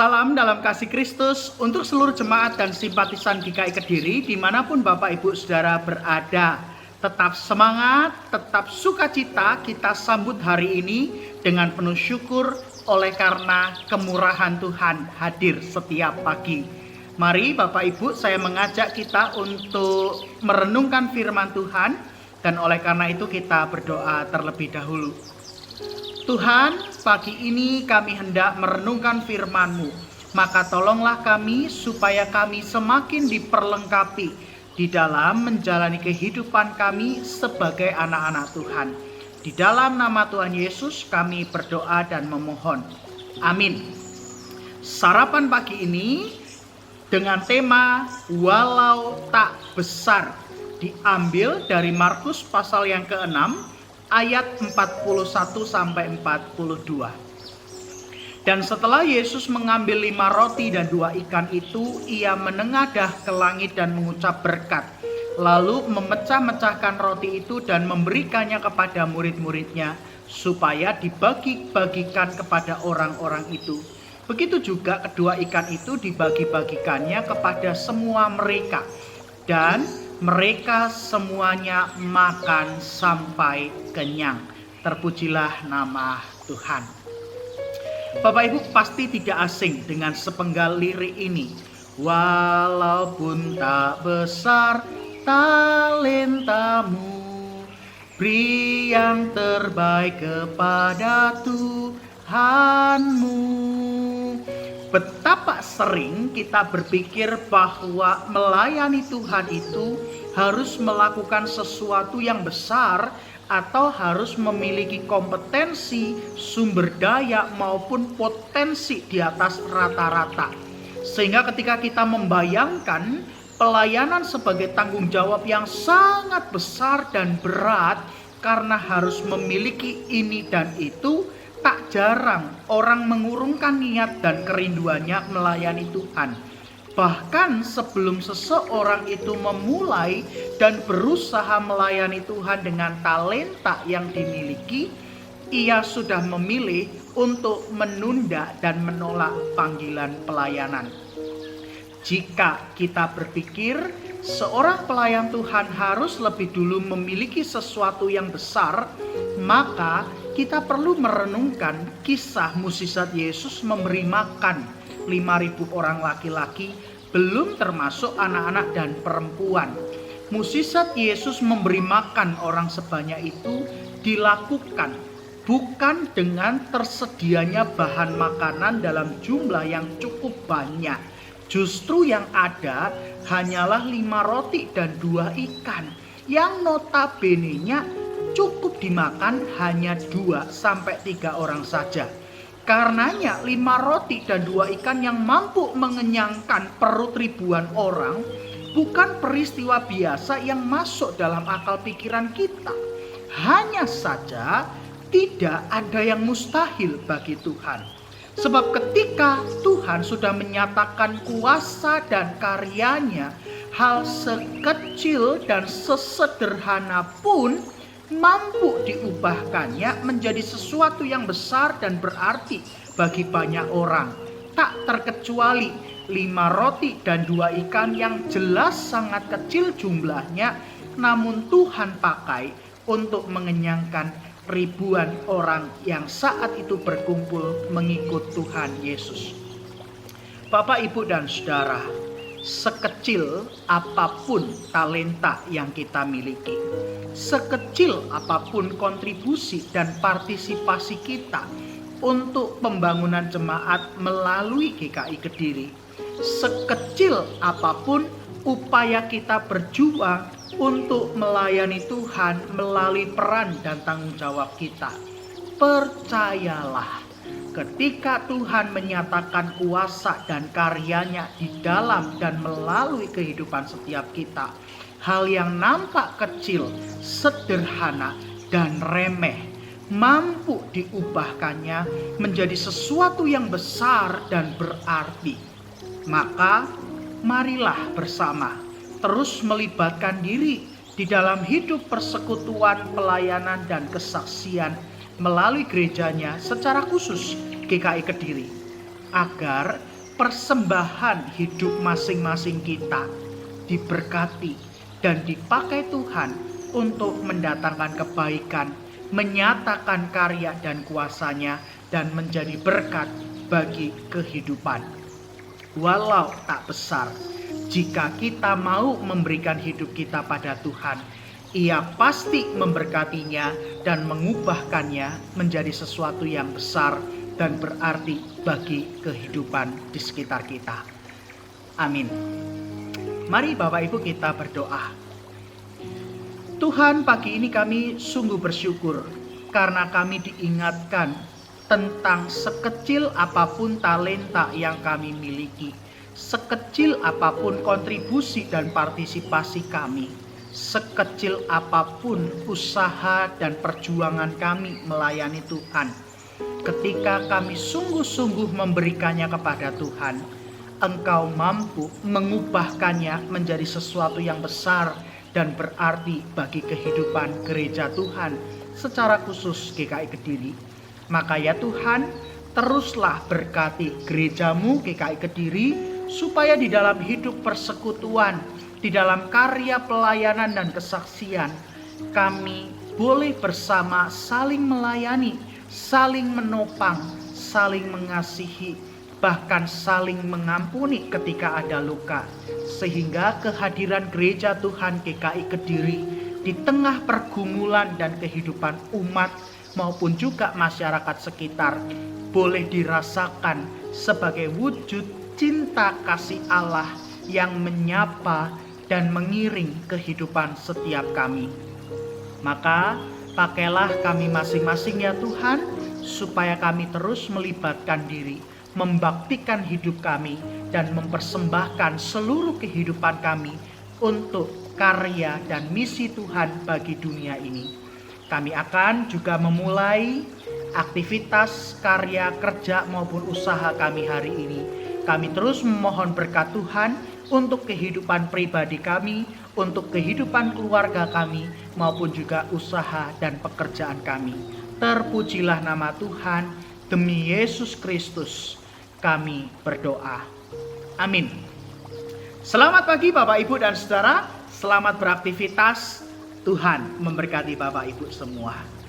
Salam dalam kasih Kristus untuk seluruh jemaat dan simpatisan GKI Kediri dimanapun Bapak Ibu Saudara berada. Tetap semangat, tetap sukacita, kita sambut hari ini dengan penuh syukur oleh karena kemurahan Tuhan hadir setiap pagi. Mari Bapak Ibu, saya mengajak kita untuk merenungkan firman Tuhan, dan oleh karena itu kita berdoa terlebih dahulu. Tuhan, pagi ini kami hendak merenungkan firman-Mu, maka tolonglah kami supaya kami semakin diperlengkapi di dalam menjalani kehidupan kami sebagai anak-anak Tuhan. Di dalam nama Tuhan Yesus kami berdoa dan memohon. Amin. Sarapan pagi ini dengan tema walau tak besar, diambil dari Markus pasal yang ke-6 ayat 41 sampai 42. Dan setelah Yesus mengambil 5 roti dan 2 ikan itu, ia menengadah ke langit dan mengucap berkat, lalu memecah-mecahkan roti itu dan memberikannya kepada murid-muridnya supaya dibagi-bagikan kepada orang-orang itu. Begitu juga kedua ikan itu dibagi-bagikannya kepada semua mereka, dan mereka semuanya makan sampai kenyang. Terpujilah nama Tuhan. Bapak Ibu pasti tidak asing dengan sepenggal lirik ini. Walaupun tak besar talentamu, beri yang terbaik kepada Tuhanmu. Betapa sering kita berpikir bahwa melayani Tuhan itu harus melakukan sesuatu yang besar atau harus memiliki kompetensi, sumber daya maupun potensi di atas rata-rata. Sehingga ketika kita membayangkan pelayanan sebagai tanggung jawab yang sangat besar dan berat karena harus memiliki ini dan itu, tak jarang orang mengurungkan niat dan kerinduannya melayani Tuhan. Bahkan sebelum seseorang itu memulai dan berusaha melayani Tuhan dengan talenta yang dimiliki, ia sudah memilih untuk menunda dan menolak panggilan pelayanan. Jika kita berpikir seorang pelayan Tuhan harus lebih dulu memiliki sesuatu yang besar, maka kita perlu merenungkan kisah mukjizat Yesus memberi makan 5.000 orang laki-laki, belum termasuk anak-anak dan perempuan. Mukjizat Yesus memberi makan orang sebanyak itu dilakukan bukan dengan tersedianya bahan makanan dalam jumlah yang cukup banyak. Justru yang ada hanyalah 5 roti dan 2 ikan yang notabene-nya cukup dimakan hanya 2-3 orang saja. Karenanya 5 roti dan 2 ikan yang mampu mengenyangkan perut ribuan orang bukan peristiwa biasa yang masuk dalam akal pikiran kita. Hanya saja tidak ada yang mustahil bagi Tuhan. Sebab ketika Tuhan sudah menyatakan kuasa dan karyanya, hal sekecil dan sesederhana pun mampu diubahkannya menjadi sesuatu yang besar dan berarti bagi banyak orang. Tak terkecuali 5 roti dan 2 ikan yang jelas sangat kecil jumlahnya, namun Tuhan pakai untuk mengenyangkan ribuan orang yang saat itu berkumpul mengikut Tuhan Yesus. Bapak, Ibu, dan Saudara, sekecil apapun talenta yang kita miliki, sekecil apapun kontribusi dan partisipasi kita untuk pembangunan jemaat melalui GKI Kediri, sekecil apapun upaya kita berjuang untuk melayani Tuhan melalui peran dan tanggung jawab kita, percayalah, ketika Tuhan menyatakan kuasa dan karyanya di dalam dan melalui kehidupan setiap kita, hal yang nampak kecil, sederhana, dan remeh mampu diubahkannya menjadi sesuatu yang besar dan berarti. Maka marilah bersama terus melibatkan diri di dalam hidup persekutuan, pelayanan, dan kesaksian melalui gerejanya, secara khusus GKI Kediri, agar persembahan hidup masing-masing kita diberkati dan dipakai Tuhan untuk mendatangkan kebaikan, menyatakan karya dan kuasa-Nya, dan menjadi berkat bagi kehidupan. Walau tak besar, jika kita mau memberikan hidup kita pada Tuhan, Ia pasti memberkatinya dan mengubahkannya menjadi sesuatu yang besar dan berarti bagi kehidupan di sekitar kita. Amin. Mari Bapak Ibu kita berdoa. Tuhan, pagi ini kami sungguh bersyukur karena kami diingatkan tentang sekecil apapun talenta yang kami miliki, sekecil apapun kontribusi dan partisipasi kami, sekecil apapun usaha dan perjuangan kami melayani Tuhan. Ketika kami sungguh-sungguh memberikannya kepada Tuhan, Engkau mampu mengubahkannya menjadi sesuatu yang besar dan berarti bagi kehidupan gereja Tuhan, secara khusus GKI Kediri. Maka ya Tuhan, teruslah berkati gereja-Mu GKI Kediri, supaya di dalam hidup persekutuan, di dalam karya pelayanan dan kesaksian, kami boleh bersama saling melayani, saling menopang, saling mengasihi, bahkan saling mengampuni ketika ada luka. Sehingga kehadiran gereja Tuhan GKI Kediri di tengah pergumulan dan kehidupan umat maupun juga masyarakat sekitar boleh dirasakan sebagai wujud cinta kasih Allah yang menyapa dan mengiring kehidupan setiap kami. Maka pakailah kami masing-masing ya Tuhan, supaya kami terus melibatkan diri, membaktikan hidup kami, dan mempersembahkan seluruh kehidupan kami untuk karya dan misi Tuhan bagi dunia ini. Kami akan juga memulai aktivitas karya kerja maupun usaha kami hari ini. Kami terus memohon berkat Tuhan untuk kehidupan pribadi kami, untuk kehidupan keluarga kami, maupun juga usaha dan pekerjaan kami. Terpujilah nama Tuhan, demi Yesus Kristus kami berdoa. Amin. Selamat pagi Bapak Ibu dan Saudara, selamat beraktivitas. Tuhan memberkati Bapak Ibu semua.